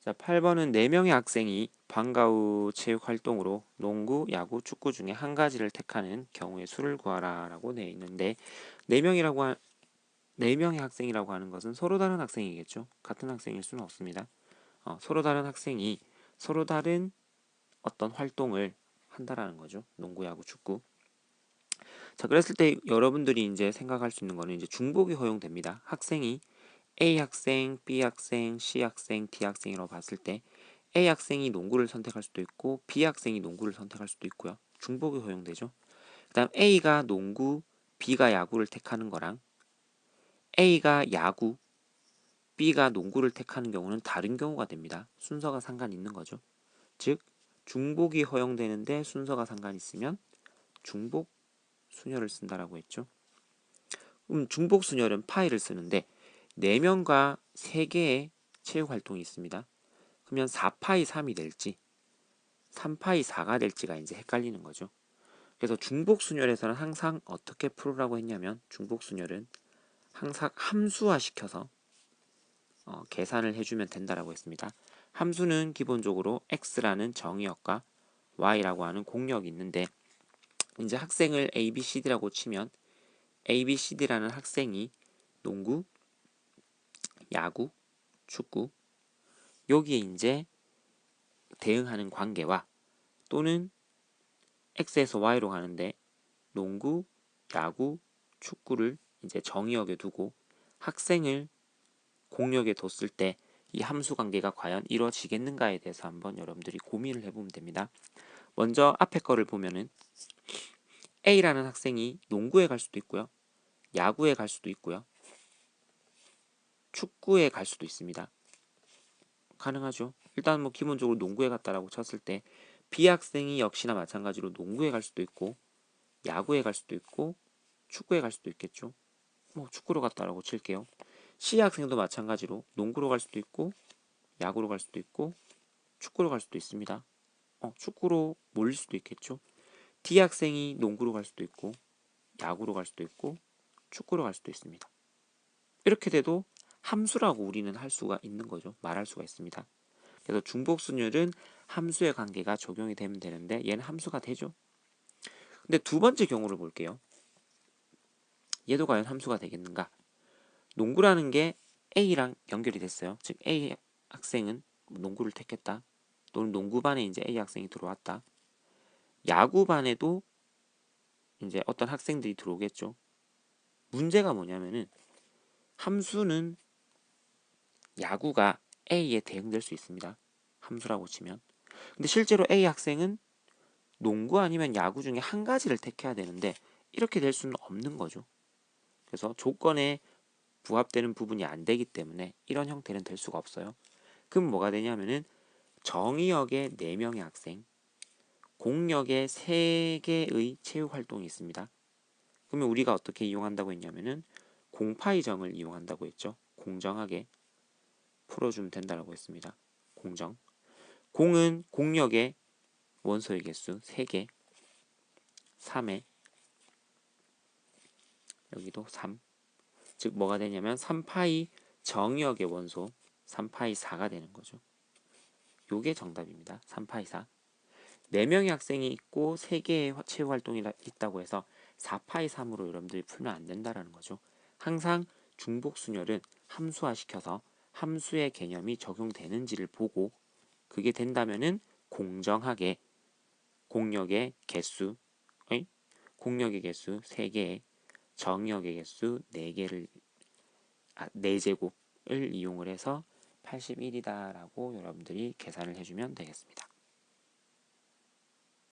자, 8번은 4명의 학생이 방과 후 체육 활동으로 농구, 야구, 축구 중에 한 가지를 택하는 경우의 수를 구하라 라고 되어 있는데 4명이라고 4명의 학생이라고 하는 것은 서로 다른 학생이겠죠. 같은 학생일 수는 없습니다. 서로 다른 학생이 서로 다른 어떤 활동을 한다라는 거죠. 농구, 야구, 축구. 자, 그랬을 때 여러분들이 이제 생각할 수 있는 거는 이제 중복이 허용됩니다. 학생이 A 학생, B 학생, C 학생, D 학생이라고 봤을 때 A 학생이 농구를 선택할 수도 있고 B 학생이 농구를 선택할 수도 있고요. 중복이 허용되죠. 그다음 A가 농구, B가 야구를 택하는 거랑 A가 야구, B가 농구를 택하는 경우는 다른 경우가 됩니다. 순서가 상관 있는 거죠. 즉 중복이 허용되는데 순서가 상관 있으면 중복 순열을 쓴다라고 했죠. 중복 순열은 파이를 쓰는데 4명과 3개의 체육 활동이 있습니다. 그러면 4파이 3이 될지 3파이 4가 될지가 이제 헷갈리는 거죠. 그래서 중복 순열에서는 항상 어떻게 풀으라고 했냐면 중복 순열은 항상 함수화 시켜서 계산을 해주면 된다라고 했습니다. 함수는 기본적으로 x라는 정의역과 y라고 하는 공역이 있는데 이제 학생을 A, B, C, D라고 치면 A, B, C, D라는 학생이 농구, 야구, 축구 여기에 이제 대응하는 관계와 또는 X에서 Y로 가는데 농구, 야구, 축구를 이제 정의역에 두고 학생을 공역에 뒀을 때 이 함수 관계가 과연 이루어지겠는가에 대해서 한번 여러분들이 고민을 해보면 됩니다. 먼저 앞에 거를 보면은 A라는 학생이 농구에 갈 수도 있고요. 야구에 갈 수도 있고요. 축구에 갈 수도 있습니다. 가능하죠. 일단 뭐 기본적으로 농구에 갔다라고 쳤을 때 B 학생이 역시나 마찬가지로 농구에 갈 수도 있고 야구에 갈 수도 있고 축구에 갈 수도 있겠죠. 뭐 축구로 갔다라고 칠게요. C 학생도 마찬가지로 농구로 갈 수도 있고 야구로 갈 수도 있고 축구로 갈 수도 있습니다. 축구로 몰릴 수도 있겠죠. D 학생이 농구로 갈 수도 있고 야구로 갈 수도 있고 축구로 갈 수도 있습니다. 이렇게 돼도 함수라고 우리는 할 수가 있는 거죠. 말할 수가 있습니다. 그래서 중복순열은 함수의 관계가 적용이 되면 되는데 얘는 함수가 되죠. 근데 두 번째 경우를 볼게요. 얘도 과연 함수가 되겠는가? 농구라는 게 A랑 연결이 됐어요. 즉 A 학생은 농구를 택했다. 또는 농구반에 이제 A 학생이 들어왔다. 야구반에도 이제 어떤 학생들이 들어오겠죠. 문제가 뭐냐면은 함수는 야구가 A에 대응될 수 있습니다. 함수라고 치면. 근데 실제로 A 학생은 농구 아니면 야구 중에 한 가지를 택해야 되는데 이렇게 될 수는 없는 거죠. 그래서 조건에 부합되는 부분이 안 되기 때문에 이런 형태는 될 수가 없어요. 그럼 뭐가 되냐면은 정의역에 4명의 학생, 공역에 3개의 체육 활동이 있습니다. 그러면 우리가 어떻게 이용한다고 했냐면은 공파이정을 이용한다고 했죠. 공정하게 풀어주면 된다고 했습니다. 공정. 공은 공역의 원소의 개수 3개, 3에 여기도 3. 즉 뭐가 되냐면 3파이 정역의 원소 3파이 4가 되는 거죠. 요게 정답입니다. 3파이 4. 4명의 학생이 있고 3개의 체육 활동이 있다고 해서 4파이 3으로 여러분들이 풀면 안 된다라는 거죠. 항상 중복순열은 함수화시켜서 함수의 개념이 적용되는지를 보고 그게 된다면은 공정하게 공역의 개수, 공역의 개수 3개, 정역의 개수 4개를 4제곱을 이용을 해서 81이다 라고 여러분들이 계산을 해주면 되겠습니다.